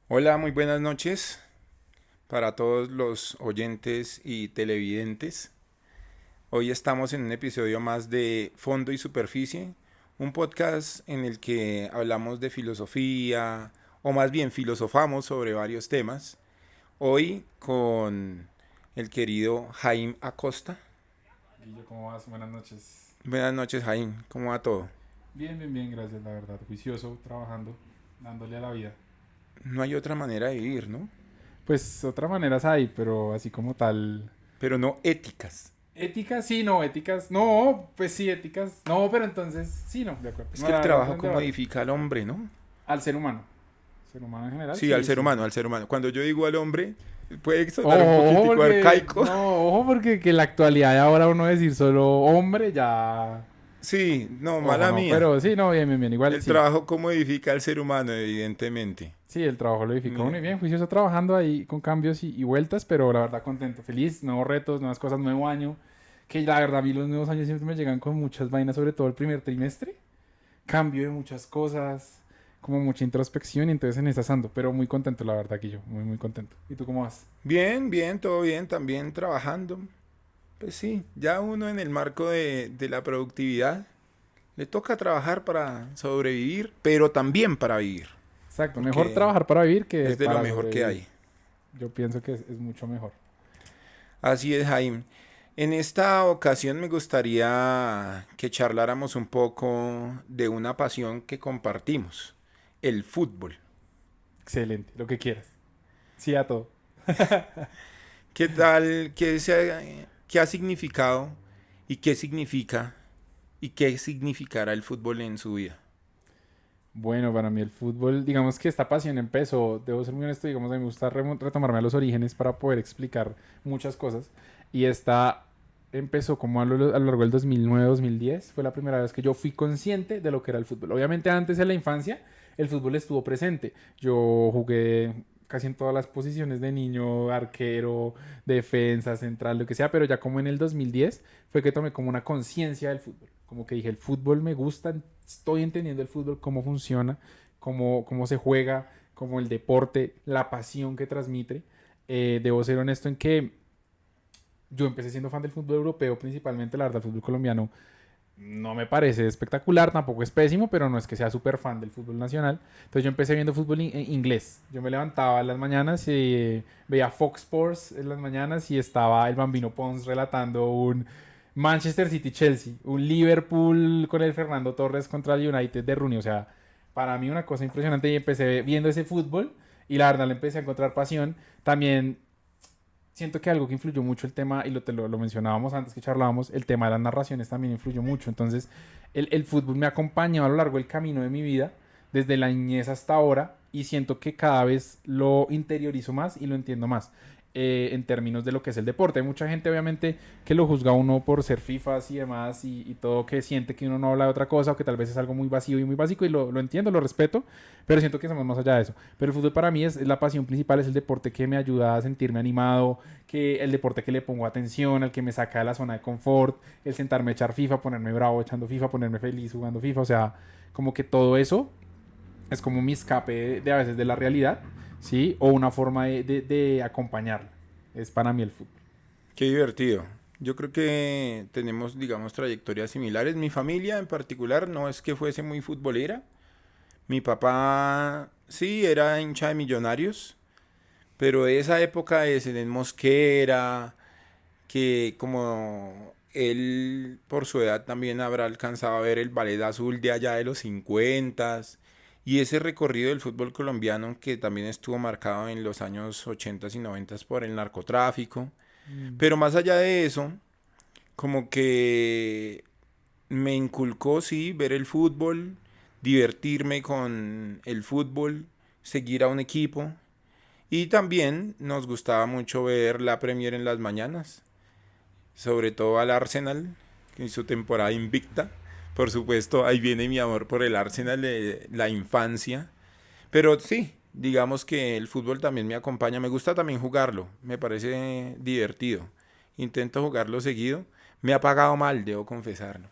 Hola, muy buenas noches para todos los oyentes y televidentes. Hoy estamos en un episodio más de Fondo y Superficie, un podcast en el que hablamos de filosofía, o más bien filosofamos sobre varios temas. Hoy con el querido Jaime Acosta. Guillo, ¿cómo vas? Buenas noches. Buenas noches, Jaime, ¿cómo va todo? Bien, bien, bien, gracias, la verdad. Juicioso, trabajando, dándole a la vida. No hay otra manera de vivir, ¿no? Pues otras maneras hay, pero así como tal. Pero no éticas. Éticas, sí, no, éticas, no, pues sí, éticas, no, pero entonces, sí, no, de acuerdo. Es No, que el la verdad, trabajo buen debate. comodifica al hombre, ¿no? Al ser humano en general, Sí, al sí, ser sí. humano, al ser humano. Cuando yo digo al hombre, puede sonar un Ojo, ojo, poquitico porque, arcaico. no, ojo, porque que en la actualidad de ahora uno decir solo hombre, ya, Sí, no, ojo, mala no, mía. pero sí, no, bien, bien, bien, igual El sí. trabajo comodifica al ser humano, evidentemente. Sí, el trabajo lo edifica uno Mira, y bien, juicioso trabajando ahí con cambios y vueltas, pero la verdad contento, feliz, nuevos retos, nuevas cosas, nuevo año, que la verdad a mí los nuevos años siempre me llegan con muchas vainas, sobre todo el primer trimestre, cambio de muchas cosas, como mucha introspección y entonces en esas ando, pero muy contento la verdad que yo, muy muy contento. ¿Y tú cómo vas? bien, bien, todo bien, también trabajando. Pues sí, ya uno en el marco de la productividad le toca trabajar para sobrevivir, pero también para vivir, Exacto, mejor porque trabajar para vivir que es de lo para mejor que sobrevivir. hay. Yo pienso que es mucho mejor. Así es, Jaime. En esta ocasión me gustaría que charláramos un poco de una pasión que compartimos, el fútbol. Excelente, lo que quieras. Sí a todo. ¿Qué tal, qué ha significado y qué significa y qué significará el fútbol en su vida? Bueno, para mí el fútbol, digamos que esta pasión empezó, debo ser muy honesto, digamos, a mí me gusta retomarme a los orígenes para poder explicar muchas cosas. Y esta empezó como a lo largo del 2009-2010, fue la primera vez que yo fui consciente de lo que era el fútbol. Obviamente antes en la infancia el fútbol estuvo presente. Yo jugué casi en todas las posiciones de niño, arquero, defensa, central, lo que sea, pero ya como en el 2010 fue que tomé como una conciencia del fútbol. Como que dije, el fútbol me gusta, estoy entendiendo el fútbol, cómo funciona, cómo se juega, como el deporte, la pasión que transmite. Debo ser honesto en que yo empecé siendo fan del fútbol europeo, principalmente, la verdad, el fútbol colombiano no me parece espectacular, tampoco es pésimo, pero no es que sea súper fan del fútbol nacional. Entonces yo empecé viendo fútbol inglés. Yo me levantaba en las mañanas y veía Fox Sports en las mañanas y estaba el Bambino Pons relatando un Manchester City-Chelsea, un Liverpool con el Fernando Torres contra el United de Rooney. O sea, para mí una cosa impresionante y empecé viendo ese fútbol y la verdad le empecé a encontrar pasión. También siento que algo que influyó mucho el tema, y lo mencionábamos antes que charlábamos, el tema de las narraciones también influyó mucho. Entonces, el fútbol me ha acompañado a lo largo del camino de mi vida, desde la niñez hasta ahora, y siento que cada vez lo interiorizo más y lo entiendo más. En términos de lo que es el deporte. Hay mucha gente, obviamente, que lo juzga a uno por ser FIFAs y demás, y todo, que siente que uno no habla de otra cosa, o que tal vez es algo muy vacío y muy básico, y lo entiendo, lo respeto, pero siento que somos más allá de eso. Pero el fútbol para mí es la pasión principal, es el deporte que me ayuda a sentirme animado, que el deporte que le pongo atención, al que me saca de la zona de confort, el sentarme a echar FIFA, ponerme bravo echando FIFA, ponerme feliz jugando FIFA, o sea, como que todo eso es como mi escape de a veces de la realidad, ¿sí? O una forma de acompañarla. Es para mí el fútbol. Qué divertido. Yo creo que tenemos, digamos, trayectorias similares. Mi familia en particular no es que fuese muy futbolera. Mi papá sí era hincha de Millonarios, pero de esa época de Zenén Mosquera, que como él por su edad también habrá alcanzado a ver el ballet azul de allá de los 50 y ese recorrido del fútbol colombiano que también estuvo marcado en los años 80 y 90 por el narcotráfico. Mm. Pero más allá de eso, como que me inculcó, sí, ver el fútbol, divertirme con el fútbol, seguir a un equipo. Y también nos gustaba mucho ver la Premier en las mañanas, sobre todo al Arsenal, en su temporada invicta. Por supuesto, ahí viene mi amor por el Arsenal de la infancia. Pero sí, digamos que el fútbol también me acompaña. Me gusta también jugarlo, me parece divertido. Intento jugarlo seguido. Me ha pagado mal, debo confesarlo.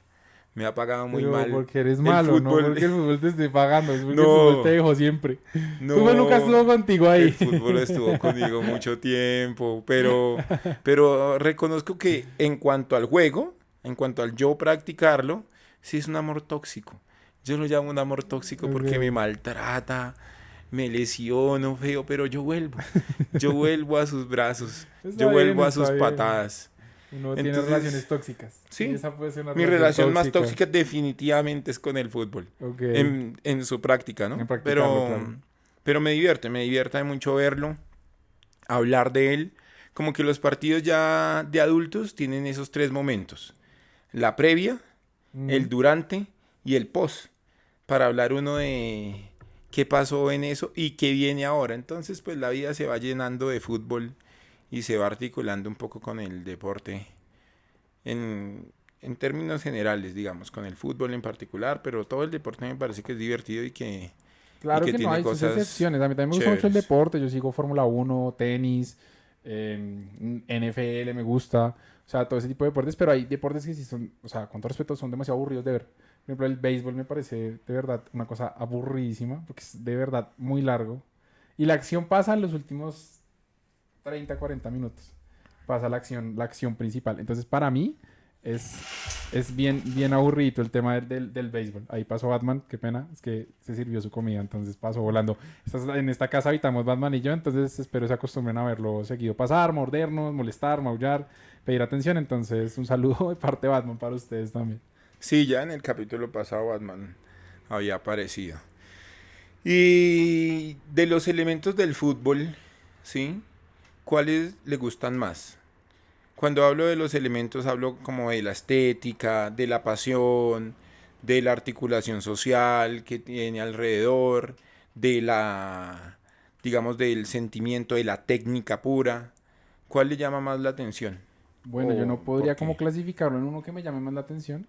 Me ha pagado muy Pero mal porque eres el malo, no fútbol. porque el fútbol te esté pagando, es porque el fútbol te No, dejó siempre. El fútbol nunca no. estuvo contigo El ahí. fútbol estuvo conmigo mucho tiempo, pero reconozco que en cuanto al juego, en cuanto al yo practicarlo, sí es un amor tóxico. Yo lo llamo un amor tóxico porque me Ok. maltrata, me lesiono feo, pero yo vuelvo. Yo vuelvo a sus brazos, yo Está bien, vuelvo a está sus bien. patadas. Uno tiene relaciones Entonces, tóxicas. Sí, sí, esa puede ser una mi relación relación más tóxica. tóxica definitivamente es con el fútbol, Ok. en su práctica, En ¿no? practicarlo, claro. Pero me divierte mucho verlo, hablar de él. Como que los partidos ya de adultos tienen esos tres momentos: la previa, el Ujú. durante y el post, para hablar uno de qué pasó en eso y qué viene ahora. Entonces, pues la vida se va llenando de fútbol y se va articulando un poco con el deporte en términos generales, digamos, con el fútbol en particular, pero todo el deporte me parece que es divertido y Claro que que no tiene hay sus cosas excepciones. A mí también me gusta mucho el chéveres. deporte. Yo sigo Fórmula 1, tenis, NFL me gusta. O sea, todo ese tipo de deportes. Pero hay deportes que sí son, o sea, con todo respeto, son demasiado aburridos de ver. Por ejemplo, el béisbol me parece de verdad una cosa aburridísima. Porque es de verdad muy largo. Y la acción pasa en los últimos 30, 40 minutos. Pasa la acción principal. Entonces, para mí, es, es bien, bien aburrido el tema del béisbol. Ahí pasó Batman, qué pena, es que se sirvió su comida, entonces pasó volando. En esta casa habitamos Batman y yo, entonces espero se acostumbren a verlo seguido pasar, mordernos, molestar, maullar, pedir atención. Entonces, un saludo de parte de Batman para ustedes también. Sí, ya en el capítulo pasado Batman había aparecido. Y de los elementos del fútbol, ¿sí? ¿Cuáles le gustan más? Cuando hablo de los elementos hablo como de la estética, de la pasión, de la articulación social que tiene alrededor, de la, digamos, del sentimiento, de la técnica pura. ¿Cuál le llama más la atención? Bueno, yo ¿O no por podría como qué? clasificarlo en uno que me llame más la atención.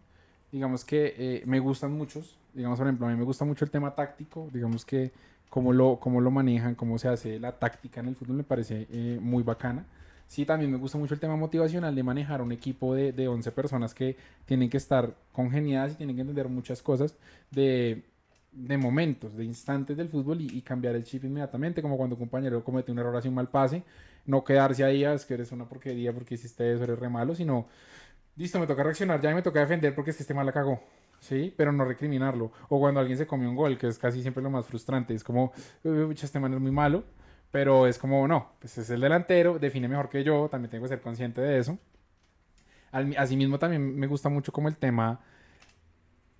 Digamos que me gustan muchos. Digamos, por ejemplo, a mí me gusta mucho el tema táctico. Digamos que cómo lo manejan, cómo se hace la táctica en el fútbol me parece muy bacana. Sí, también me gusta mucho el tema motivacional de manejar un equipo de 11 personas que tienen que estar congeniadas y tienen que entender muchas cosas de, de momentos, de instantes del fútbol y cambiar el chip inmediatamente, como cuando un compañero comete un error así, un mal pase, no quedarse ahí, "Ah, es que eres una porquería porque hiciste eso, eres re malo", sino, listo, me toca reaccionar, ya me toca defender porque es que este mal la cagó. Sí, pero no recriminarlo. O cuando alguien se come un gol, que es casi siempre lo más frustrante. Es como, este man es muy malo, pero es como, no, pues es el delantero, define mejor que yo, también tengo que ser consciente de eso. Asimismo, también me gusta mucho como el tema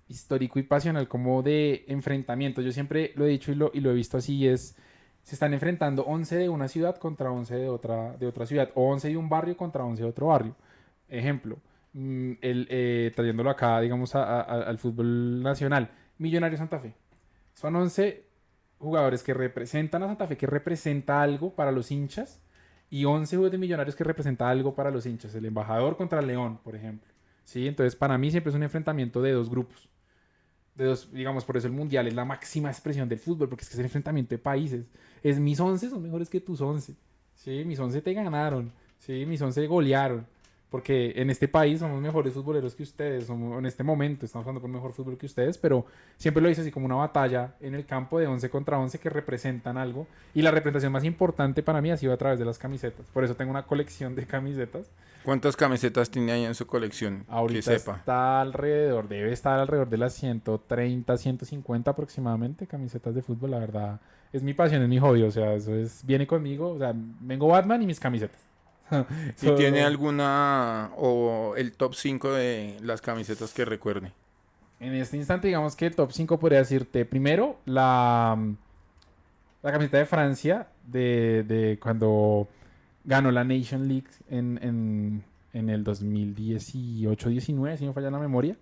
histórico y pasional, como de enfrentamiento. Yo siempre lo he dicho y lo he visto así, se están enfrentando 11 de una ciudad contra 11 de otra ciudad, o 11 de un barrio contra 11 de otro barrio. Ejemplo, trayéndolo acá, digamos, al fútbol nacional, Millonario Santa Fe. Son 11 jugadores que representan a Santa Fe, que representa algo para los hinchas, y 11 de Millonarios que representa algo para los hinchas. El embajador contra León, por ejemplo. ¿Sí? Entonces, para mí siempre es un enfrentamiento de dos grupos digamos, por eso el mundial es la máxima expresión del fútbol, porque es que es el enfrentamiento de países. Es mis 11 son mejores que tus 11. Sí, mis 11 te ganaron. Sí, mis 11 golearon. Porque en este país somos mejores futboleros que ustedes. Somos, en este momento estamos jugando por mejor fútbol que ustedes, pero siempre lo hice así como una batalla en el campo de 11 contra 11 que representan algo. Y la representación más importante para mí ha sido a través de las camisetas. Por eso tengo una colección de camisetas. ¿Cuántas camisetas tiene ahí en su colección? Que Ahorita sepa. está alrededor, debe estar alrededor de las 130, 150 aproximadamente camisetas de fútbol, la verdad. Es mi pasión, es mi hobby, o sea, viene conmigo, o sea, vengo Batman y mis camisetas. ¿Y tiene So, alguna o el top 5 de las camisetas que recuerde? en este instante, digamos que el top 5 podría decirte primero la camiseta de Francia de cuando ganó la Nation League en el 2018-19, si no me falla la memoria,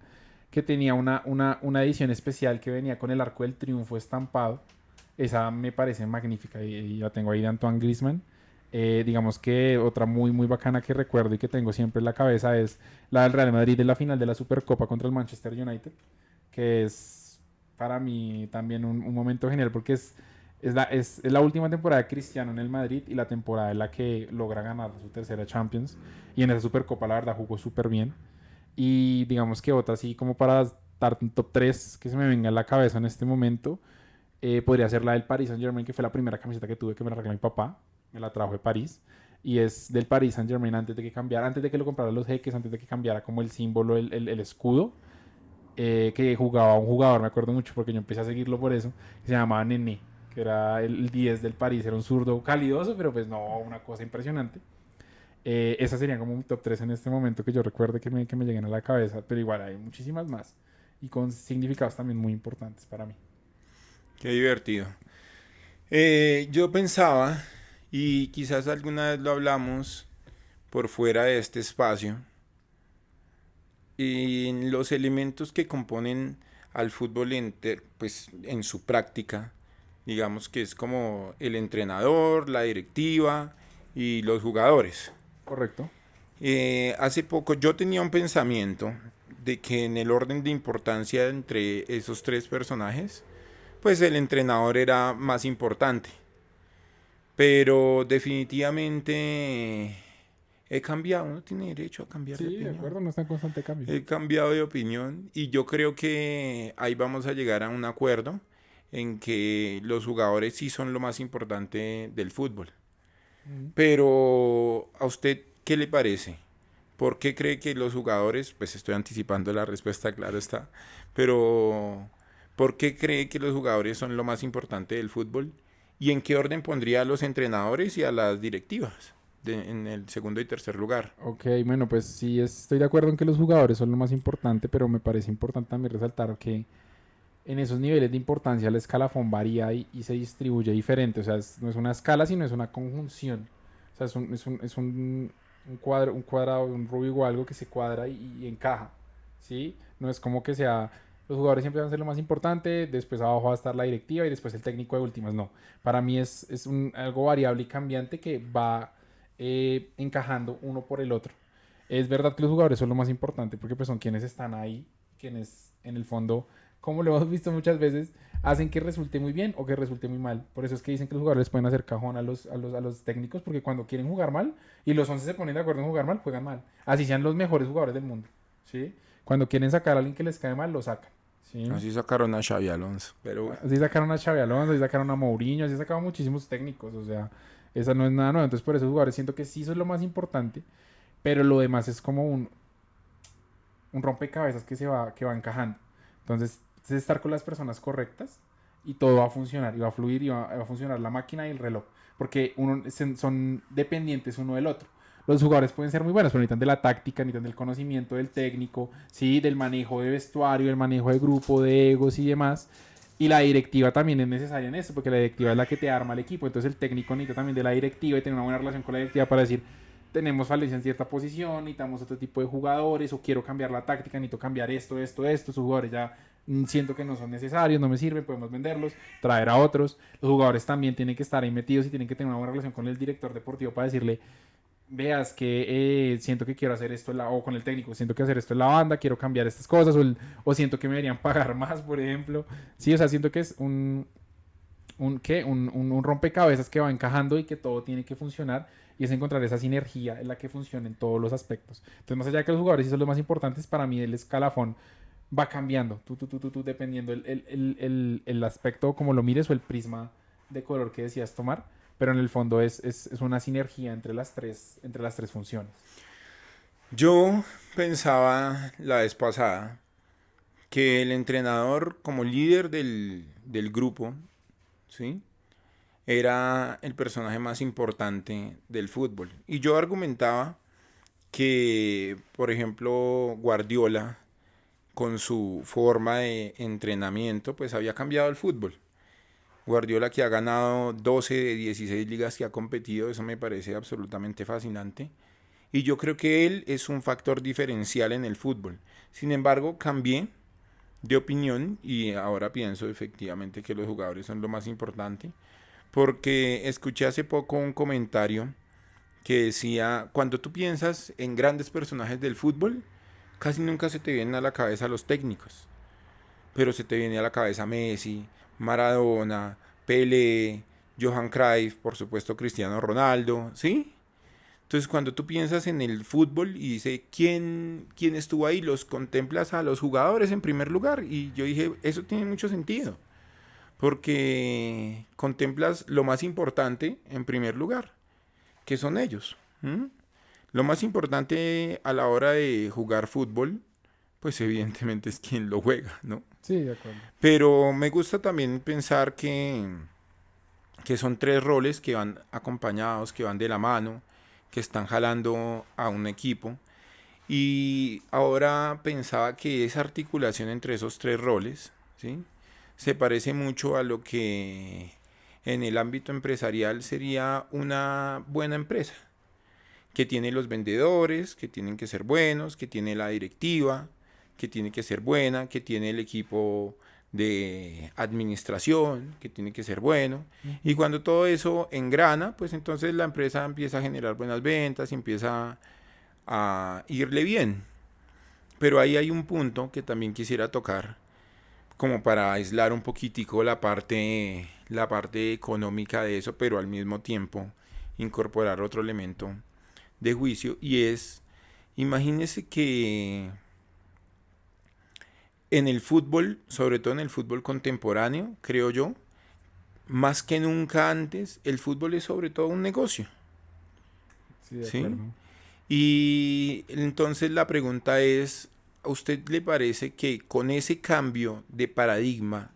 que tenía una edición especial que venía con el arco del triunfo estampado. Esa me parece magnífica y la tengo ahí de Antoine Griezmann. Digamos que otra muy, muy bacana que recuerdo y que tengo siempre en la cabeza es la del Real Madrid en la final de la Supercopa contra el Manchester United, que es para mí también un momento genial porque es la última temporada de Cristiano en el Madrid y la temporada en la que logra ganar su tercera Champions. Y en esa Supercopa, la verdad, jugó súper bien. Y digamos que otra, así como para dar un top 3 que se me venga a la cabeza en este momento, podría ser la del Paris Saint-Germain, que fue la primera camiseta que tuve que me la regaló mi papá. Me la trajo de París. Y es del Paris Saint-Germain antes de que cambiara, antes de que lo comprara los jeques, antes de que cambiara como el símbolo, el escudo. Que jugaba un jugador, me acuerdo mucho porque yo empecé a seguirlo por eso, que se llamaba Nené, que era el 10 del París, era un zurdo calidoso, pero pues no, una cosa impresionante. Esas serían como un top 3 en este momento que yo recuerde que me lleguen a la cabeza, pero igual hay muchísimas más y con significados también muy importantes para mí. Qué divertido. Yo pensaba, y quizás alguna vez lo hablamos por fuera de este espacio, y en los elementos que componen al fútbol pues, en su práctica, digamos que es como el entrenador, la directiva y los jugadores. Correcto. Hace poco yo tenía un pensamiento de que en el orden de importancia entre esos tres personajes, pues el entrenador era más importante. Pero definitivamente he cambiado, uno tiene derecho a cambiar de Sí, de opinión. acuerdo, no está en constante cambio. He cambiado de opinión y yo creo que ahí vamos a llegar a un acuerdo en que los jugadores sí son lo más importante del fútbol. Mm. Pero ¿a usted qué le parece? ¿Por qué cree que los jugadores, pues estoy anticipando la respuesta, claro está, pero ¿por qué cree que los jugadores son lo más importante del fútbol? ¿Y en qué orden pondría a los entrenadores y a las directivas en el segundo y tercer lugar? Ok, bueno, pues sí, estoy de acuerdo en que los jugadores son lo más importante, pero me parece importante también resaltar que en esos niveles de importancia el escalafón varía y se distribuye diferente. O sea, no es una escala, sino es una conjunción. O sea, un cuadro, un cuadrado, un rubio o algo que se cuadra y encaja. ¿Sí? No es como que sea. Los jugadores siempre van a ser lo más importante, después abajo va a estar la directiva y después el técnico de últimas. No. Para mí es algo variable y cambiante que va encajando uno por el otro. Es verdad que los jugadores son lo más importante porque pues son quienes están ahí, quienes en el fondo, como lo hemos visto muchas veces, hacen que resulte muy bien o que resulte muy mal. Por eso es que dicen que los jugadores pueden hacer cajón a los técnicos porque cuando quieren jugar mal y los 11 se ponen de acuerdo en jugar mal, juegan mal. Así sean los mejores jugadores del mundo. ¿Sí? Cuando quieren sacar a alguien que les cae mal, lo sacan. ¿Sí? Así sacaron a Xavi Alonso, pero bueno. Así sacaron a Xabi Alonso, así sacaron a Mourinho, así sacaron muchísimos técnicos. O sea, esa no es nada nuevo. Entonces por esos jugadores siento que sí eso es lo más importante, pero lo demás es como un rompecabezas que va encajando. Entonces, es estar con las personas correctas y todo va a funcionar y va a fluir y va a funcionar la máquina y el reloj. Porque son dependientes uno del otro. Los jugadores pueden ser muy buenos, pero necesitan de la táctica, necesitan del conocimiento del técnico, ¿sí? Del manejo de vestuario, del manejo de grupo, de egos y demás. Y la directiva también es necesaria en eso, porque la directiva es la que te arma el equipo. Entonces el técnico necesita también de la directiva y tener una buena relación con la directiva para decir, tenemos falencia en cierta posición, necesitamos otro tipo de jugadores, o quiero cambiar la táctica, necesito cambiar esto, esto, esto, sus jugadores ya siento que no son necesarios, no me sirven, podemos venderlos, traer a otros. Los jugadores también tienen que estar ahí metidos y tienen que tener una buena relación con el director deportivo para decirle, veas que siento que quiero hacer esto o con el técnico, siento que hacer esto en la banda, quiero cambiar estas cosas, o siento que me deberían pagar más, por ejemplo. Sí, o sea, siento que es un rompecabezas que va encajando y que todo tiene que funcionar y es encontrar esa sinergia en la que funcione en todos los aspectos. Entonces, más allá de que los jugadores sí son los más importantes, para mí el escalafón va cambiando, dependiendo el aspecto como lo mires o el prisma de color que decías tomar, pero en el fondo es una sinergia entre las tres funciones. Yo pensaba la vez pasada que el entrenador como líder del grupo, ¿sí? Era el personaje más importante del fútbol. Y yo argumentaba que, por ejemplo, Guardiola, con su forma de entrenamiento, pues había cambiado el fútbol. Guardiola que ha ganado 12 de 16 ligas que ha competido, eso me parece absolutamente fascinante. Y yo creo que él es un factor diferencial en el fútbol. Sin embargo, cambié de opinión y ahora pienso efectivamente que los jugadores son lo más importante. Porque escuché hace poco un comentario que decía, cuando tú piensas en grandes personajes del fútbol, casi nunca se te vienen a la cabeza los técnicos, pero se te viene a la cabeza Messi, Maradona, Pelé, Johan Cruyff, por supuesto Cristiano Ronaldo, ¿sí? Entonces, cuando tú piensas en el fútbol y dice quién estuvo ahí, los contemplas a los jugadores en primer lugar. Y yo dije, eso tiene mucho sentido, porque contemplas lo más importante en primer lugar, que son ellos. ¿M? Lo más importante a la hora de jugar fútbol, pues evidentemente es quien lo juega, ¿no? Sí, de acuerdo. Pero me gusta también pensar que son tres roles que van acompañados, que van de la mano, que están jalando a un equipo. Y ahora pensaba que esa articulación entre esos tres roles, ¿sí? Se parece mucho a lo que en el ámbito empresarial sería una buena empresa, que tiene los vendedores, que tienen que ser buenos, que tiene la directiva, que tiene que ser buena, que tiene el equipo de administración, que tiene que ser bueno. Y Ujú. cuando todo eso engrana, pues entonces la empresa empieza a generar buenas ventas y empieza a irle bien. Pero ahí hay un punto que también quisiera tocar, como para aislar un poquitico la parte económica de eso, pero al mismo tiempo incorporar otro elemento de juicio, y es, imagínese que en el fútbol, sobre todo en el fútbol contemporáneo, creo yo, más que nunca antes, el fútbol es sobre todo un negocio, Sí, de ¿sí? acuerdo. Y entonces la pregunta es, ¿a usted le parece que con ese cambio de paradigma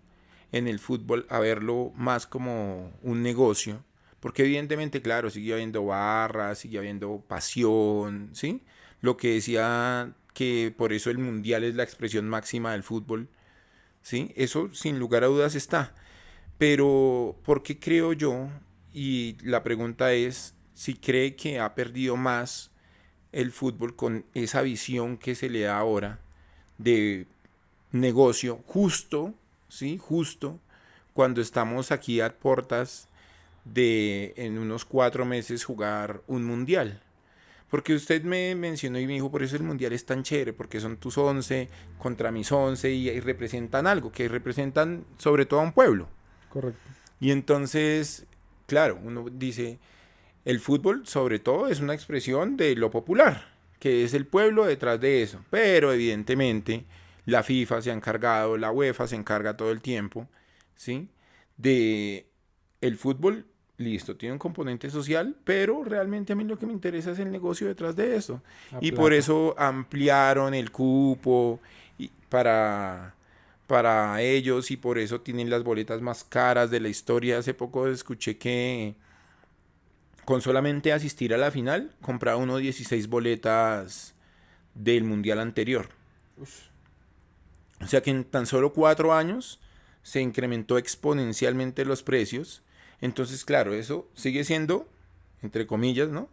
en el fútbol, a verlo más como un negocio, porque evidentemente, claro, sigue habiendo barras, sigue habiendo pasión, ¿sí? Lo que decía que por eso el mundial es la expresión máxima del fútbol, ¿sí? Eso sin lugar a dudas está. Pero, ¿por qué creo yo? Y la pregunta es, si cree que ha perdido más el fútbol con esa visión que se le da ahora de negocio, justo, ¿sí? Justo cuando estamos aquí a portas de en unos 4 meses jugar un mundial. Porque usted me mencionó y me dijo, por eso el mundial es tan chévere, porque son tus 11 contra mis 11 y representan algo, que representan sobre todo a un pueblo. Correcto. Y entonces, claro, uno dice, el fútbol sobre todo es una expresión de lo popular, que es el pueblo detrás de eso. Pero evidentemente la FIFA se ha encargado, la UEFA se encarga todo el tiempo, ¿sí? De el fútbol, listo, tiene un componente social, pero realmente a mí lo que me interesa es el negocio detrás de eso. La Y por plata. eso ampliaron el cupo para ellos, y por eso tienen las boletas más caras de la historia. Hace poco escuché que con solamente asistir a la final, compraba uno 16 boletas del mundial anterior. Ush. O sea que en tan solo 4 años se incrementó exponencialmente los precios. Entonces, claro, eso sigue siendo, entre comillas, ¿no?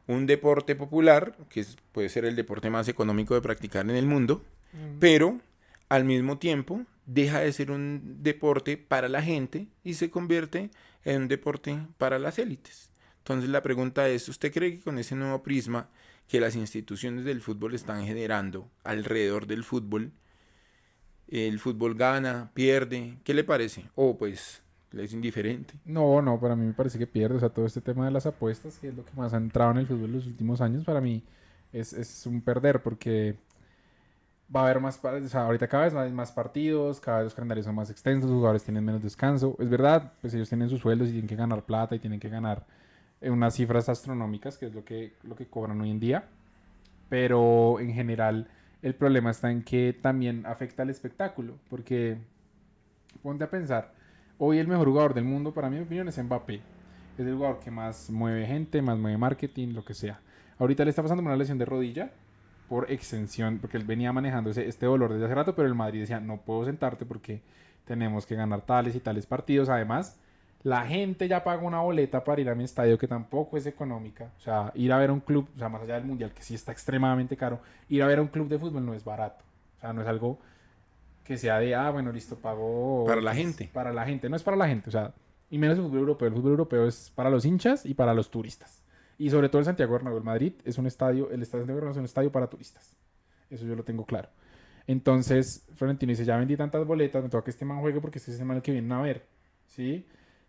Un deporte popular, que puede ser el deporte más económico de practicar en el mundo, Mm. pero al mismo tiempo deja de ser un deporte para la gente y se convierte en un deporte para las élites. Entonces la pregunta es, ¿usted cree que con ese nuevo prisma que las instituciones del fútbol están generando alrededor del fútbol, el fútbol gana, pierde? ¿Qué le parece? O pues le es indiferente. No, no, para mí me parece que pierde. O sea, todo este tema de las apuestas, que es lo que más ha entrado en el fútbol en los últimos años, para mí es un perder porque va a haber más, o sea, ahorita cada vez hay más partidos, cada vez los calendarios son más extensos, los jugadores tienen menos descanso. Es verdad, pues ellos tienen sus sueldos y tienen que ganar plata y tienen que ganar unas cifras astronómicas, que es lo que cobran hoy en día. Pero en general el problema está en que también afecta al espectáculo, porque ponte a pensar, hoy el mejor jugador del mundo, para mi opinión, es Mbappé. Es el jugador que más mueve gente, más mueve marketing, lo que sea. Ahorita le está pasando una lesión de rodilla por extensión, porque él venía manejando este dolor desde hace rato, pero el Madrid decía, no puedo sentarte porque tenemos que ganar tales y tales partidos. Además, la gente ya paga una boleta para ir a mi estadio que tampoco es económica. O sea, ir a ver a un club, o sea, más allá del mundial, que sí está extremadamente caro, ir a ver a un club de fútbol no es barato. O sea, no es algo que sea de, ah, bueno, listo, pago Para la X gente. para la gente. No es para la gente, o sea, y menos el fútbol europeo. El fútbol europeo es para los hinchas y para los turistas. Y sobre todo el Santiago Bernabéu, el Madrid es un estadio, el estadio de Santiago Bernabéu es un estadio para turistas. Eso yo lo tengo claro. Entonces, Florentino dice, ya vendí tantas boletas, me toca que este man juegue porque este es el man el que vienen a ver, ¿sí?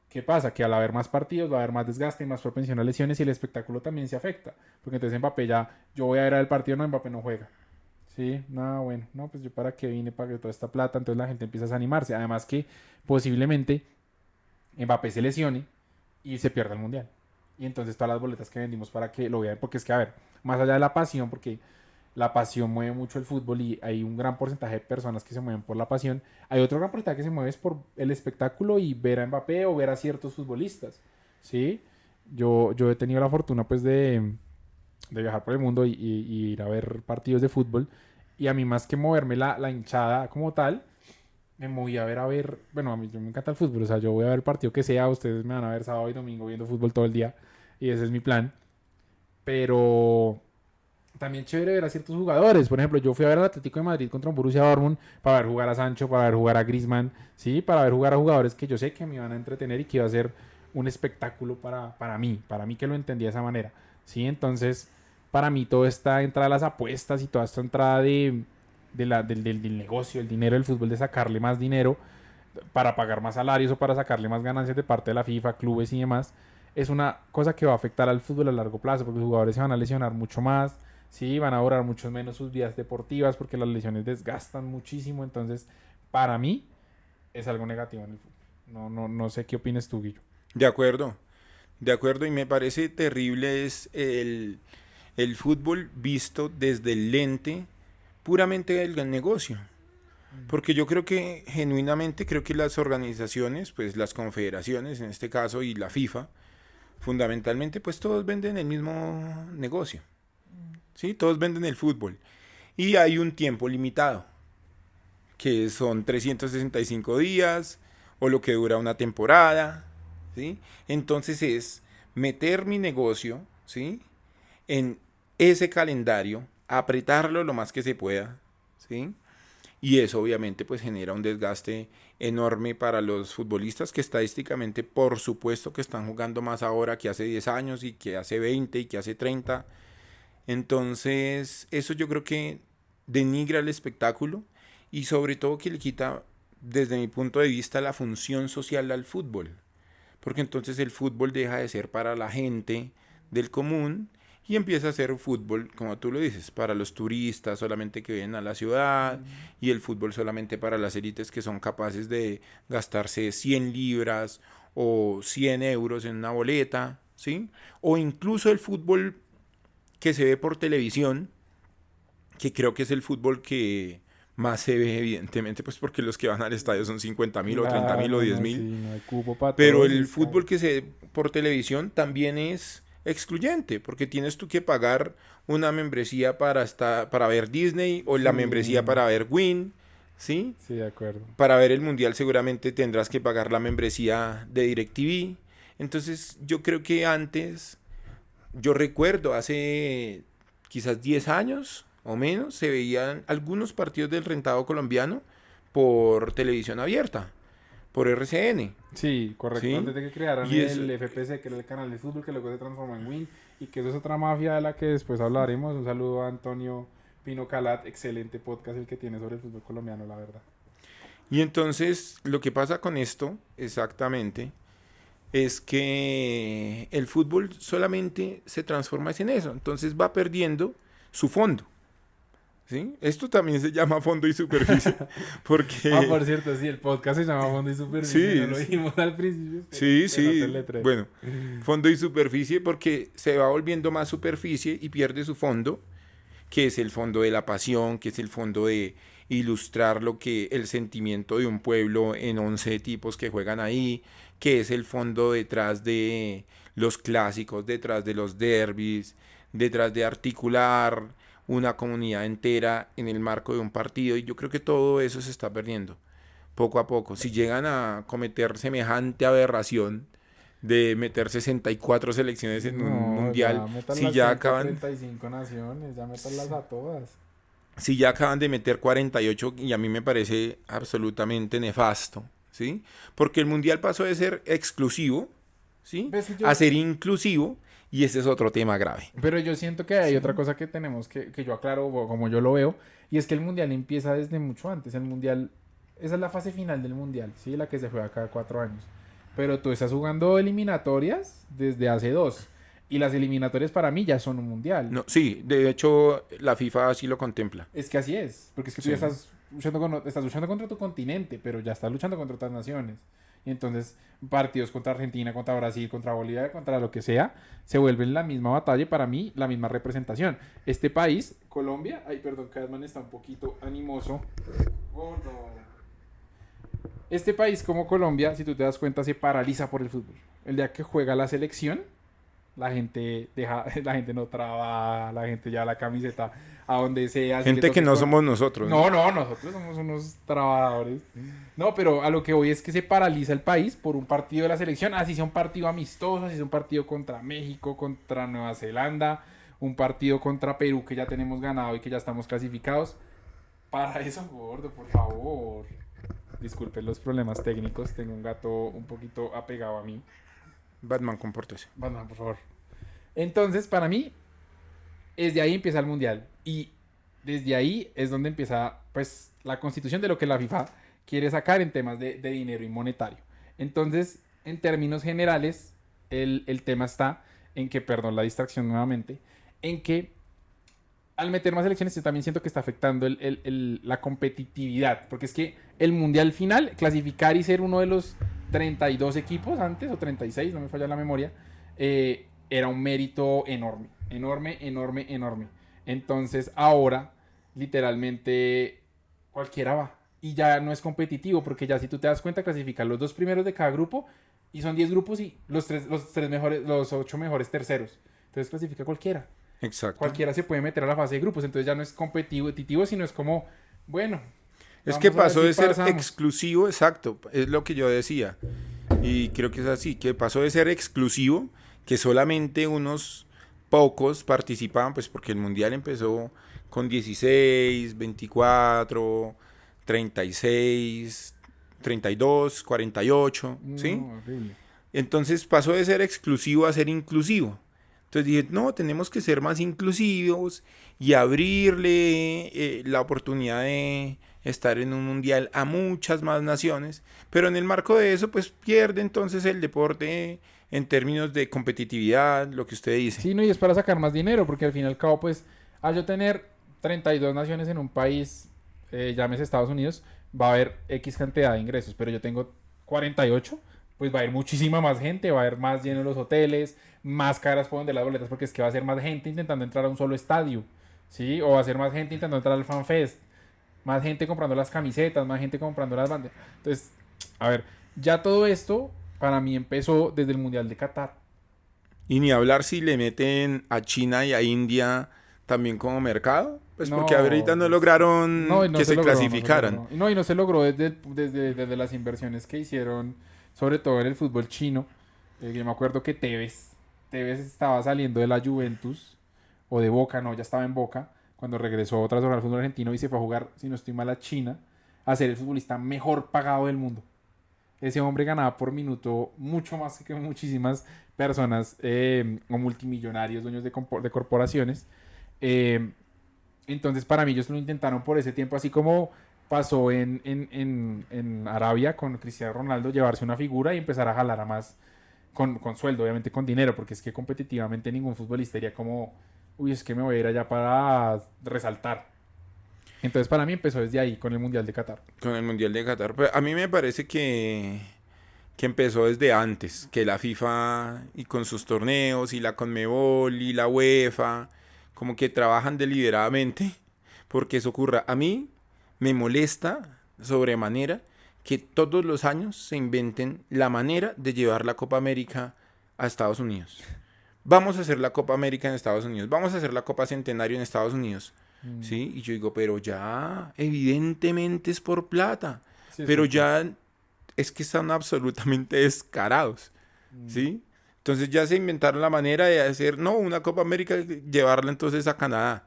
¿Qué pasa? Que al haber más partidos va a haber más desgaste, más propensión a lesiones y el espectáculo también se afecta. Porque entonces Mbappé ya, yo voy a ver el partido, no, Mbappé no juega. Sí, nada, bueno, no, pues yo para qué vine, para que toda esta plata, entonces la gente empieza a desanimarse. Además que posiblemente Mbappé se lesione y se pierda el mundial. Y entonces todas las boletas que vendimos para que lo vean, porque es que, a ver, más allá de la pasión, porque la pasión mueve mucho el fútbol y hay un gran porcentaje de personas que se mueven por la pasión, hay otro gran porcentaje que se mueve es por el espectáculo y ver a Mbappé o ver a ciertos futbolistas, ¿sí? Yo he tenido la fortuna, pues, de viajar por el mundo y ir a ver partidos de fútbol y a mí más que moverme la hinchada como tal, me moví a ver, bueno, a mí yo me encanta el fútbol, o sea, yo voy a ver el partido que sea, ustedes me van a ver sábado y domingo viendo fútbol todo el día y ese es mi plan, pero también chévere ver a ciertos jugadores, por ejemplo, yo fui a ver al Atlético de Madrid contra un Borussia Dortmund para ver jugar a Sancho, para ver jugar a Griezmann, sí, para ver jugar a jugadores que yo sé que me iban a entretener y que iba a ser un espectáculo para mí que lo entendía de esa manera, sí, entonces, para mí toda esta entrada de las apuestas y toda esta entrada del negocio, el dinero del fútbol, de sacarle más dinero para pagar más salarios o para sacarle más ganancias de parte de la FIFA, clubes y demás, es una cosa que va a afectar al fútbol a largo plazo porque los jugadores se van a lesionar mucho más, sí, van a durar mucho menos sus vidas deportivas porque las lesiones desgastan muchísimo, entonces para mí es algo negativo en el fútbol. No sé qué opinas tú, Guillo. De acuerdo, de acuerdo, y me parece terrible es el fútbol visto desde el lente puramente del negocio. Porque yo creo que genuinamente creo que las organizaciones, pues las confederaciones en este caso y la FIFA, fundamentalmente pues todos venden el mismo negocio, ¿sí? Todos venden el fútbol. Y hay un tiempo limitado, que son 365 días o lo que dura una temporada, ¿sí? Entonces es meter mi negocio, ¿sí? En ese calendario, apretarlo lo más que se pueda, ¿sí? Y eso obviamente pues genera un desgaste enorme para los futbolistas que estadísticamente por supuesto que están jugando más ahora que hace 10 años y que hace 20 y que hace 30. Entonces eso yo creo que denigra el espectáculo y sobre todo que le quita desde mi punto de vista la función social al fútbol. Porque entonces el fútbol deja de ser para la gente del común y empieza a ser fútbol, como tú lo dices, para los turistas solamente que vienen a la ciudad y el fútbol solamente para las élites que son capaces de gastarse 100 libras o 100 euros en una boleta, ¿sí? O incluso el fútbol que se ve por televisión, que creo que es el fútbol que más se ve evidentemente, pues porque los que van al estadio son 50.000 o 30.000 o Claro, diez no, sí, mil no hay cupo para pero todos y el está. fútbol que se ve por televisión también es excluyente, porque tienes tú que pagar una membresía para ver Disney o la membresía Sí, para ver Win, ¿sí? sí, de acuerdo. Para ver el Mundial seguramente tendrás que pagar la membresía de DirecTV. Entonces yo creo que antes, yo recuerdo hace quizás 10 años o menos, se veían algunos partidos del rentado colombiano por televisión abierta, por RCN, Sí, correcto. ¿sí? Antes de que crearan Y eso, el FPC, que era el canal de fútbol, que luego se transformó en Win, y que eso es otra mafia de la que después hablaremos. Un saludo a Antonio Pino Calat, excelente podcast el que tiene sobre el fútbol colombiano, la verdad. y entonces lo que pasa con esto exactamente es que el fútbol solamente se transforma en eso, entonces va perdiendo su fondo, ¿sí? Esto también se llama fondo y superficie, Ah, porque por cierto, sí, el podcast se llama Fondo y Superficie, no sí, lo dijimos al principio, sí, se nota el sí, letrero. bueno, fondo y superficie porque se va volviendo más superficie y pierde su fondo, que es el fondo de la pasión, que es el fondo de ilustrar lo que el sentimiento de un pueblo en 11 tipos que juegan ahí, que es el fondo detrás de los clásicos, detrás de los derbis, detrás de articular una comunidad entera en el marco de un partido y yo creo que todo eso se está perdiendo poco a poco. Si llegan a cometer semejante aberración de meter 64 selecciones en un No, mundial, ya metan si las ya acaban 135 naciones, ya metanlas a todas. si ya acaban de meter 48 y a mí me parece absolutamente nefasto, ¿sí? Porque el mundial pasó de ser exclusivo, ¿sí? ¿Ves que A yo? ser inclusivo y ese es otro tema grave. Pero yo siento que hay otra cosa que tenemos que yo aclaro o como yo lo veo, y es que el mundial empieza desde mucho antes. El mundial, esa es la fase final del mundial, ¿sí? La que se juega cada 4 años. pero tú estás jugando eliminatorias desde hace 2. Y las eliminatorias para mí ya son un mundial. No, sí, de hecho la FIFA así lo contempla. Es que así es, porque es que tú Sí. ya estás luchando contra tu continente, pero ya estás luchando contra otras naciones. Y entonces partidos contra Argentina, contra Brasil, contra Bolivia, contra lo que sea, se vuelven la misma batalla y para mí la misma representación. Este país, Colombia, ay perdón, Cadman está un poquito animoso. Gordo. Este país como Colombia, si tú te das cuenta, se paraliza por el fútbol. El día que juega la selección, la gente deja, la gente no trabaja, la gente lleva la camiseta a donde sea. Si le Gente que toque no con... somos nosotros, ¿no? No, no, nosotros somos unos trabajadores. No, pero a lo que voy es que se paraliza el país por un partido de la selección, así sea un partido amistoso, así sea un partido contra México, contra Nueva Zelanda, un partido contra Perú que ya tenemos ganado y que ya estamos clasificados. Para eso, gordo, por favor. Disculpen los problemas técnicos, tengo un gato un poquito apegado a mí. Batman, compórtese. Batman, por favor. Entonces, para mí, desde ahí empieza el mundial. Y desde ahí es donde empieza, pues, la constitución de lo que la FIFA quiere sacar en temas de dinero y monetario. Entonces, en términos generales, el tema está en que, perdón, la distracción nuevamente, en que al meter más elecciones yo también siento que está afectando la competitividad. Porque es que el mundial final, clasificar y ser uno de los 32 equipos antes, o 36, no me falla la memoria, era un mérito enorme, enorme, enorme, enorme. Entonces ahora, literalmente, cualquiera va. Y ya no es competitivo, porque ya si tú te das cuenta, clasifican los 2 primeros de cada grupo, y son 10 grupos y los 3 mejores, los 8 mejores terceros. Entonces clasifica cualquiera. Exacto. Cualquiera se puede meter a la fase de grupos, entonces ya no es competitivo, sino es como, bueno, Es que vamos a ver pasó si de ser pasamos. exclusivo, exacto, es lo que yo decía. Y creo que es así, que pasó de ser exclusivo, que solamente unos pocos participaban, pues porque el mundial empezó con 16, 24, 36, 32, 48, ¿sí? No, horrible. Entonces pasó de ser exclusivo a ser inclusivo. Entonces dije, no, tenemos que ser más inclusivos y abrirle la oportunidad de estar en un mundial a muchas más naciones. Pero en el marco de eso, pues pierde entonces el deporte en términos de competitividad, lo que usted dice. Sí, no, y es para sacar más dinero, porque al fin y al cabo, pues, al yo tener 32 naciones en un país, llámese Estados Unidos, va a haber X cantidad de ingresos, pero yo tengo 48, pues va a haber muchísima más gente, va a haber más llenos los hoteles, más caras pueden de las boletas, porque es que va a ser más gente intentando entrar a un solo estadio, ¿sí? O va a ser más gente intentando entrar al FanFest, más gente comprando las camisetas, más gente comprando las banderas. Entonces, a ver, ya todo esto para mí empezó desde el Mundial de Qatar. Y ni hablar si le meten a China y a India también como mercado, pues porque ahorita No, no pues, no, y lograron no que se se logró, clasificaran. No, y no se logró desde las inversiones que hicieron, sobre todo en el fútbol chino. Yo me acuerdo que Tevez estaba saliendo de la Juventus, o de Boca, no, ya estaba en Boca, cuando regresó tras al fútbol argentino y se fue a jugar, si no estoy mal, a China, a ser el futbolista mejor pagado del mundo. Ese hombre ganaba por minuto mucho más que muchísimas personas o multimillonarios, dueños de corporaciones. Eh, entonces, para mí, ellos lo intentaron por ese tiempo, así como pasó en Arabia con Cristiano Ronaldo, llevarse una figura y empezar a jalar a más con sueldo, obviamente con dinero, porque es que competitivamente ningún futbolista iría como, uy, es que me voy a ir allá para resaltar. Entonces, para mí empezó desde ahí, con el Mundial de Qatar. Con el Mundial de Qatar. Pero a mí me parece que empezó desde antes, que la FIFA y con sus torneos y la Conmebol y la UEFA, como que trabajan deliberadamente porque eso ocurra. A mí me molesta sobremanera que todos los años se inventen la manera de llevar la Copa América a Estados Unidos. Vamos a hacer la Copa América en Estados Unidos, vamos a hacer la Copa Centenario en Estados Unidos. ¿Sí? Y yo digo, pero ya, evidentemente es por plata, Sí, pero sí. ya es que están absolutamente descarados, ¿sí? Entonces ya se inventaron la manera de hacer, no, una Copa América, llevarla entonces a Canadá.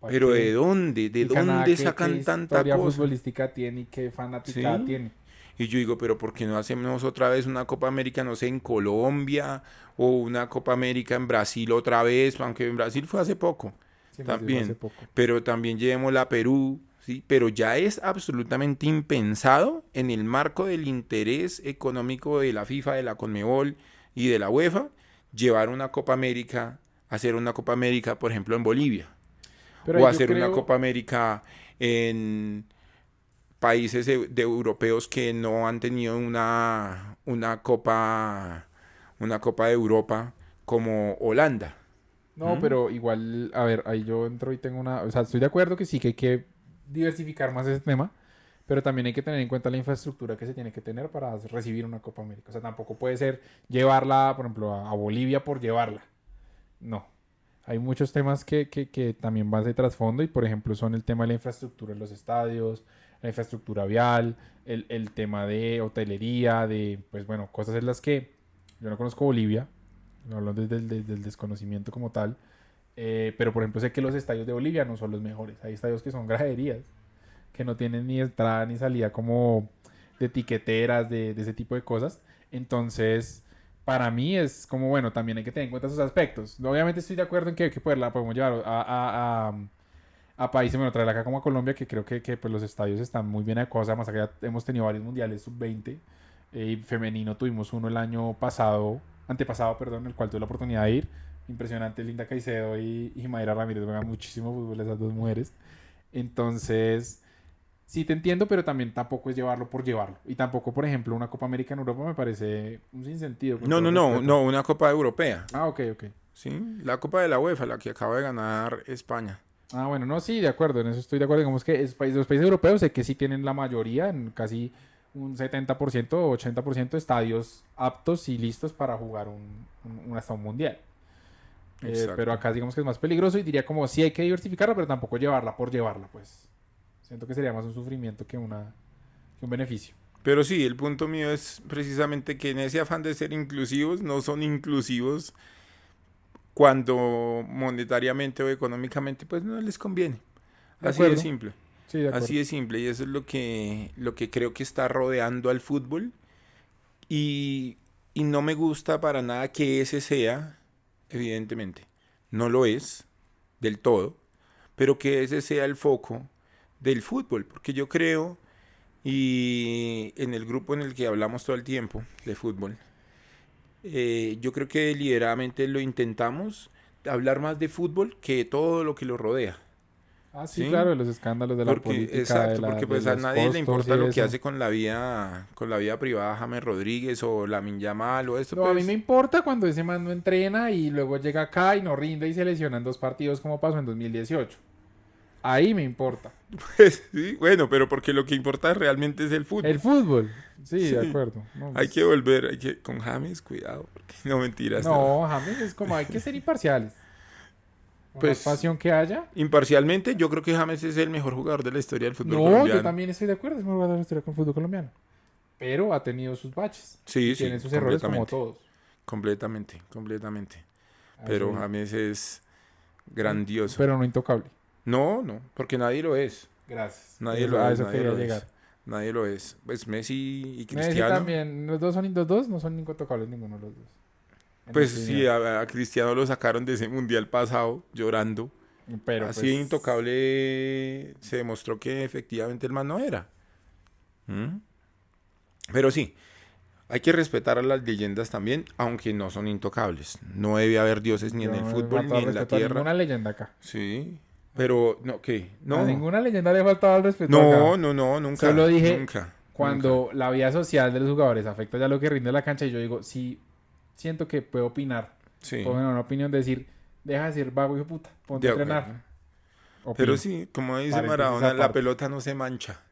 ¿Para Pero ¿de qué? dónde? ¿De Y Canadá, dónde ¿qué sacan tanta historia cosa? futbolística tiene y qué fanaticada ¿Sí? tiene? Y yo digo, pero ¿por qué no hacemos otra vez una Copa América, no sé, en Colombia o una Copa América en Brasil otra vez? Aunque en Brasil fue hace poco Sí, Brasil fue hace también. poco. Pero también llevémosla a Perú, ¿sí? Pero ya es absolutamente impensado en el marco del interés económico de la FIFA, de la Conmebol y de la UEFA, llevar una Copa América, hacer una Copa América, por ejemplo, en Bolivia, Pero o ahí yo hacer una creo, Copa América en países de europeos que no han tenido una copa de Europa como Holanda. no, ¿Mm? pero igual, a ver, ahí yo entro y tengo una, o sea, estoy de acuerdo que sí que hay que diversificar más ese tema, pero también hay que tener en cuenta la infraestructura que se tiene que tener para recibir una Copa América. O sea, tampoco puede ser llevarla, por ejemplo, a Bolivia por llevarla. No. Hay muchos temas que también van de trasfondo y, por ejemplo, son el tema de la infraestructura en los estadios, la infraestructura vial, el tema de hotelería, de, pues bueno, cosas en las que yo no conozco Bolivia, no hablo desde el desconocimiento como tal, pero por ejemplo sé que los estadios de Bolivia no son los mejores. Hay estadios que son graderías, que no tienen ni entrada ni salida como de tiqueteras, de ese tipo de cosas. Entonces, para mí es como, bueno, también hay que tener en cuenta esos aspectos. Obviamente estoy de acuerdo en que poderla podemos llevar a países, bueno, traerla acá como a Colombia, que creo que pues, los estadios están muy bien acosados, más acá ya hemos tenido varios mundiales sub-20, y femenino tuvimos uno el año pasado, antepasado, perdón, el cual tuve la oportunidad de ir. Impresionante, Linda Caicedo y Mayra Ramírez, juegan muchísimo fútbol esas dos mujeres. Entonces, sí te entiendo, pero también tampoco es llevarlo por llevarlo. Y tampoco, por ejemplo, una Copa América en Europa me parece un sinsentido, con No, todo no, no, respeto. no, una Copa Europea. Ah, ok, ok. ¿Sí? La Copa de la UEFA, la que acaba de ganar España. Ah, bueno, no, sí, de acuerdo, en eso estoy de acuerdo. Digamos que los países europeos sé que sí tienen la mayoría, en casi un 70% o 80% de estadios aptos y listos para jugar hasta un mundial. Pero Exacto. acá digamos que es más peligroso y diría como sí hay que diversificarla, pero tampoco llevarla por llevarla, pues. Siento que sería más un sufrimiento que un beneficio. Pero sí, el punto mío es precisamente que en ese afán de ser inclusivos, no son inclusivos cuando monetariamente o económicamente pues no les conviene. De Así de acuerdo, simple. sí, de Así acuerdo. de simple. Y eso es lo que creo que está rodeando al fútbol. Y, y no me gusta para nada que ese sea, evidentemente, no lo es del todo, pero que ese sea el foco del fútbol. Porque yo creo, y en el grupo en el que hablamos todo el tiempo de fútbol, yo creo que deliberadamente lo intentamos hablar más de fútbol que de todo lo que lo rodea. Ah, sí, ¿Sí? claro, de los escándalos de la Porque, política, exacto, porque de pues a los nadie le costos y importa lo que eso. hace con la vida privada James Rodríguez o Lamine Yamal o esto, No, a mí me pues, importa cuando ese man no entrena y luego llega acá y no rinde y se lesiona en dos partidos como pasó en 2018. Ahí me importa. pues sí, bueno, pero porque lo que importa realmente es el El fútbol. fútbol, sí, de Sí, acuerdo. No, hay que pues, volver, con James, cuidado, porque no mentiras, no. no, James es como hay que ser imparciales. Por más Pues pasión que haya. imparcialmente, yo creo que James es el mejor jugador de la historia del fútbol No, yo colombiano. también estoy de acuerdo, es muy buena la historia con el fútbol colombiano. Pero ha tenido sus baches y Sí, tiene sí, sus errores como completamente, todos. completamente, completamente. A eso Pero iba. James es In- grandioso. pero no intocable. No, no, porque nadie lo es. Gracias. Nadie lo A es, eso nadie quería lo es. llegar. Nadie lo es. Pues Messi y Messi Cristiano. también. Los dos no son intocables ninguno de los dos. En mi Pues sí, opinión. a Cristiano lo sacaron de ese mundial pasado llorando. Pero Así de pues. intocable se demostró que efectivamente el man no era. ¿Mm? Pero sí, hay que respetar a las leyendas también, aunque no son intocables. No debe haber dioses ni Yo en el no le fútbol falto ni al en la respeto a tierra. ninguna leyenda acá. Sí, pero no, ¿qué? A No, ninguna leyenda le he faltado al respeto no, acá. no, no, Solo nunca, dije nunca, nunca. cuando la vida social de los jugadores afecta ya lo que rinde la cancha y yo digo, sí, siento que puedo opinar. Puedo Sí, tener una opinión de decir, deja de ser vago hijo de puta, ponte de a acuerdo. entrenar. Pero Opino. sí, como dice Paréntesis Maradona, la aparte. pelota no se mancha.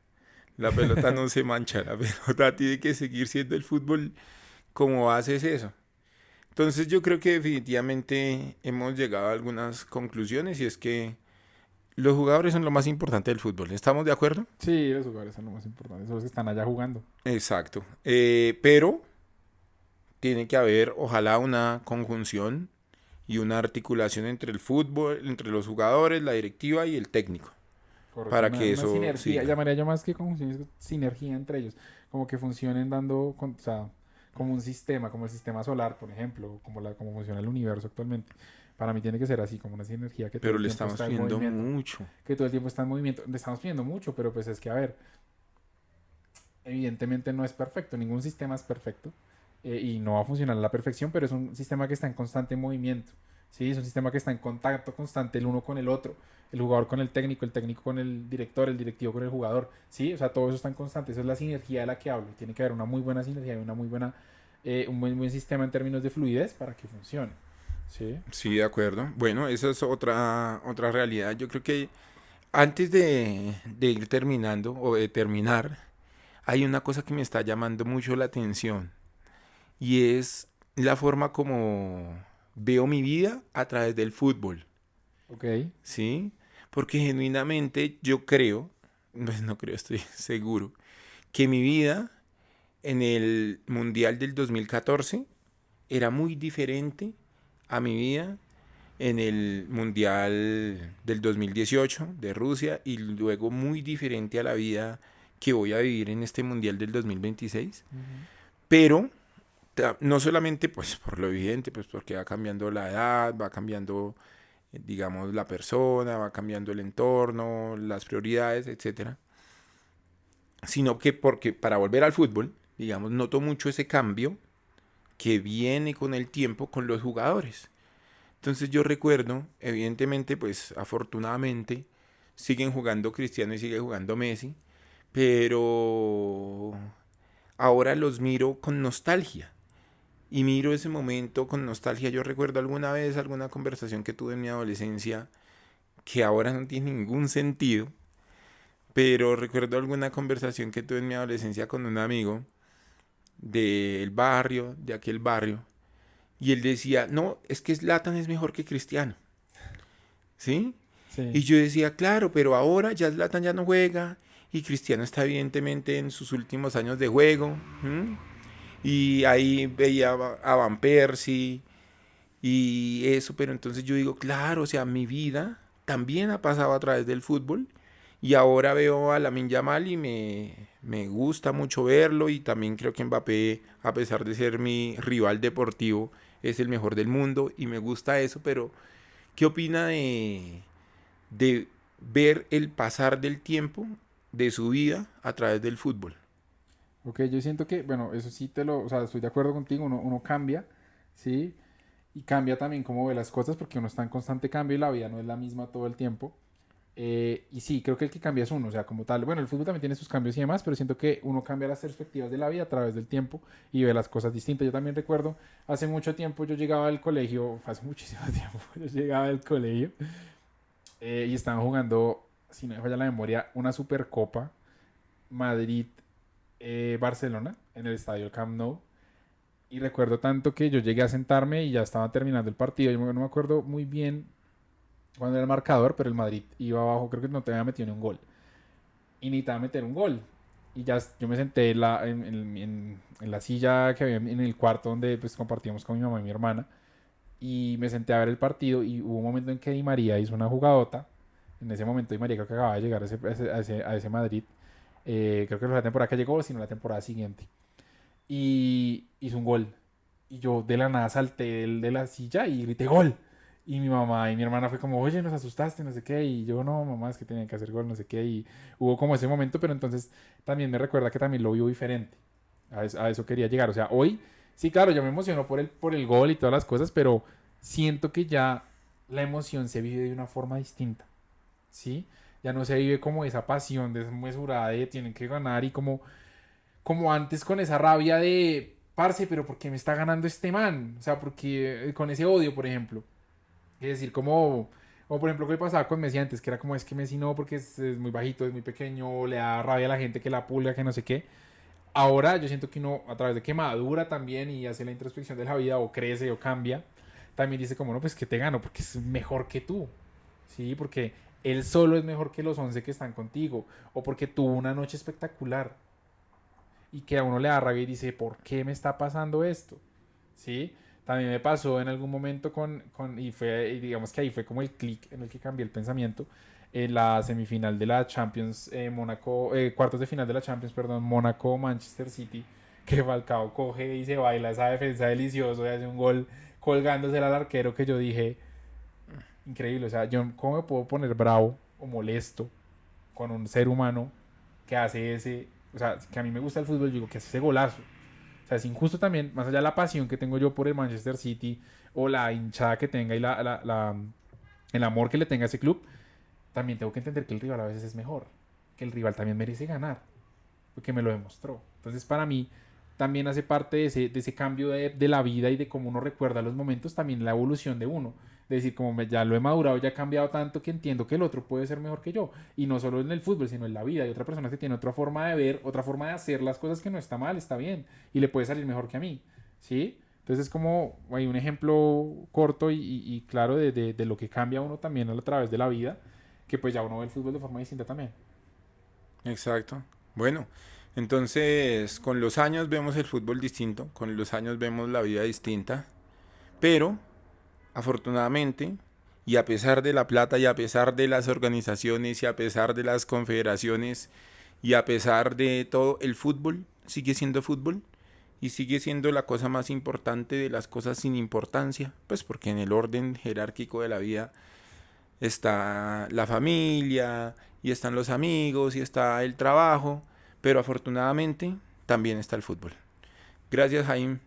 La pelota no se mancha. La pelota tiene que seguir siendo el fútbol como haces eso. Entonces yo creo que definitivamente hemos llegado a algunas conclusiones y es que los jugadores son lo más importante del fútbol. ¿Estamos de acuerdo? Sí, los jugadores son lo más importante, son los que están allá jugando. Exacto. Pero tiene que haber, ojalá, una conjunción y una articulación entre el fútbol, entre los jugadores, la directiva y el técnico, Correcto, para que una eso sinergia, siga. llamaría yo más que como sinergia entre ellos, como que funcionen o sea, como un sistema, como el sistema solar, por ejemplo, como funciona el universo actualmente. Para mí tiene que ser así, como una sinergia que todo Pero el le tiempo estamos está en pidiendo movimiento. mucho. Que todo el tiempo está en movimiento. Le estamos pidiendo mucho, pero pues es que, a ver, evidentemente no es perfecto, ningún sistema es perfecto y no va a funcionar a la perfección, pero es un sistema que está en constante movimiento. ¿Sí? Es un sistema que está en contacto constante el uno con el otro, el jugador con el técnico con el director, el directivo con el jugador. ¿Sí? O sea, todo eso está en constante, esa es la sinergia de la que hablo. Tiene que haber una muy buena sinergia y una muy buena, un buen sistema en términos de fluidez para que funcione. ¿Sí? Sí, de acuerdo. Bueno, esa es otra realidad. Yo creo que antes de ir terminando o de terminar, hay una cosa que me está llamando mucho la atención y es la forma como veo mi vida a través del fútbol, Ok, ¿sí? Porque genuinamente yo creo, pues no creo, estoy seguro, que mi vida en el Mundial del 2014 era muy diferente a mi vida en el Mundial del 2018 de Rusia y luego muy diferente a la vida que voy a vivir en este Mundial del 2026. ujú, Pero no solamente pues por lo evidente, pues porque va cambiando la edad, va cambiando digamos la persona, va cambiando el entorno, las prioridades, etcétera, sino que porque para volver al fútbol, digamos, noto mucho ese cambio que viene con el tiempo con los jugadores. Entonces yo recuerdo, evidentemente, pues afortunadamente siguen jugando Cristiano y sigue jugando Messi, pero ahora los miro con nostalgia. Y miro ese momento con nostalgia. Yo recuerdo alguna vez alguna conversación que tuve en mi adolescencia que ahora no tiene ningún sentido, pero recuerdo alguna conversación que tuve en mi adolescencia con un amigo del barrio, de aquel barrio, y él decía, no, es que Zlatan es mejor que Cristiano, ¿sí? Y sí. yo decía, claro, pero ahora ya Zlatan ya no juega y Cristiano está evidentemente en sus últimos años de juego. ¿M? Y ahí veía a Van Persie y eso, pero entonces yo digo, claro, o sea, mi vida también ha pasado a través del fútbol y ahora veo a Lamine Yamal y me gusta mucho verlo y también creo que Mbappé, a pesar de ser mi rival deportivo, es el mejor del mundo y me gusta eso, pero ¿qué opina de ver el pasar del tiempo de su vida a través del fútbol? Ok, yo siento que, bueno, eso sí o sea, estoy de acuerdo contigo, uno cambia, ¿sí? Y cambia también cómo ve las cosas porque uno está en constante cambio y la vida no es la misma todo el tiempo. Y sí, creo que el que cambia es uno, o sea, como tal. Bueno, el fútbol también tiene sus cambios y demás, pero siento que uno cambia las perspectivas de la vida a través del tiempo y ve las cosas distintas. Yo también recuerdo, hace mucho tiempo yo llegaba al colegio, hace muchísimo tiempo, yo llegaba al colegio y estaban jugando, si no me falla la memoria, una Supercopa Madrid-Barcelona en el estadio Camp Nou. Y recuerdo tanto que yo llegué a sentarme y ya estaba terminando el partido. Yo no me acuerdo muy bien cuándo era el marcador, pero el Madrid iba abajo, creo que no te había metido ni un gol. Y necesitaba meter un gol. Y ya yo me senté en la silla que había en el cuarto donde pues compartíamos con mi mamá y mi hermana. Y me senté a ver el partido y hubo un momento en que Di María hizo una jugadota. En ese momento Di María creo que acababa de llegar a ese Madrid. Creo que no fue la temporada que llegó, sino la temporada siguiente. Y hizo un gol. Y yo de la nada salté de la silla y grité gol. Y mi mamá y mi hermana fue como, oye, nos asustaste, no sé qué. Y yo, no, mamá, es que tenía que hacer gol, no sé qué. Y hubo como ese momento, pero entonces también me recuerda que también lo vivo diferente. A eso quería llegar. O sea, hoy, sí, claro, yo me emociono por el gol y todas las cosas, pero siento que ya la emoción se vive de una forma distinta. ¿Sí? Ya no se vive como esa pasión desmesurada de tienen que ganar y como antes con esa rabia de, parce, pero ¿por qué me está ganando este man? O sea, porque con ese odio, por ejemplo. Es decir, como por ejemplo, ¿qué pasaba con Messi antes? Que era como, es que Messi no, porque es muy bajito, es muy pequeño, le da rabia a la gente que la pulga, que no sé qué. Ahora yo siento que uno, a través de que madura también y hace la introspección de la vida, o crece o cambia, también dice como, no, pues que te gano, porque es mejor que tú. Sí, porque él solo es mejor que los 11 que están contigo, o porque tuvo una noche espectacular y que a uno le da rabia y dice, ¿por qué me está pasando esto? ¿Sí? También me pasó en algún momento y digamos que ahí fue como el clic en el que cambié el pensamiento, en la semifinal de la Champions, cuartos de final de la Champions, perdón, Mónaco-Manchester City, que Falcao coge y se baila esa defensa delicioso y hace un gol colgándose al arquero que yo dije, increíble, o sea, yo cómo me puedo poner bravo o molesto con un ser humano que hace ese, o sea, que a mí me gusta el fútbol, yo digo que hace ese golazo. O sea, es injusto también, más allá de la pasión que tengo yo por el Manchester City o la hinchada que tenga y el amor que le tenga a ese club, también tengo que entender que el rival a veces es mejor, que el rival también merece ganar, porque me lo demostró. Entonces, para mí, también hace parte de ese cambio de la vida y de cómo uno recuerda los momentos, también la evolución de uno. De decir, como ya lo he madurado, ya he cambiado tanto que entiendo que el otro puede ser mejor que yo. Y no solo en el fútbol, sino en la vida. Hay otra persona que tiene otra forma de ver, otra forma de hacer las cosas que no está mal, está bien. Y le puede salir mejor que a mí. ¿Sí? Entonces es como hay un ejemplo corto y claro de lo que cambia uno también a través de la vida, que pues ya uno ve el fútbol de forma distinta también. Exacto. Bueno, entonces con los años vemos el fútbol distinto, con los años vemos la vida distinta, pero afortunadamente, y a pesar de la plata y a pesar de las organizaciones y a pesar de las confederaciones y a pesar de todo, el fútbol sigue siendo fútbol y sigue siendo la cosa más importante de las cosas sin importancia, pues porque en el orden jerárquico de la vida está la familia y están los amigos y está el trabajo, pero afortunadamente también está el fútbol. Gracias, Jaime.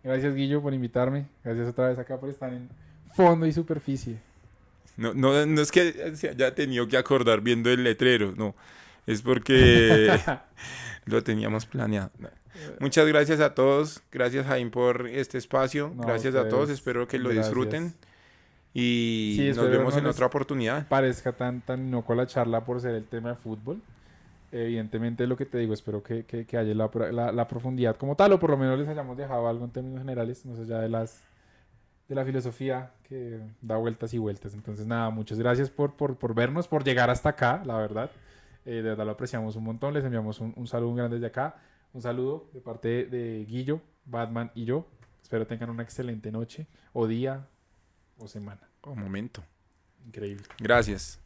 Gracias, Guillo, por invitarme. Gracias otra vez acá por estar en fondo y superficie. No es que se haya tenido que acordar viendo el letrero, no. Es porque lo teníamos planeado. No. Muchas gracias a todos. Gracias, Jaime, por este espacio. No, Gracias a todos. ustedes, Espero que lo disfruten. gracias. Y Sí, nos espero vemos no en les otra oportunidad. parezca tan inocuo la charla por ser el tema de fútbol. Evidentemente, lo que te digo, espero que haya la profundidad como tal, o por lo menos les hayamos dejado algo en términos generales, más allá de la filosofía que da vueltas y vueltas. Entonces, nada, muchas gracias por vernos, por llegar hasta acá, la verdad. De verdad lo apreciamos un montón. Les enviamos un saludo muy grande desde acá. Un saludo de parte de Guillo, Batman y yo. Espero tengan una excelente noche, o día, o semana. Un momento. Increíble. Gracias.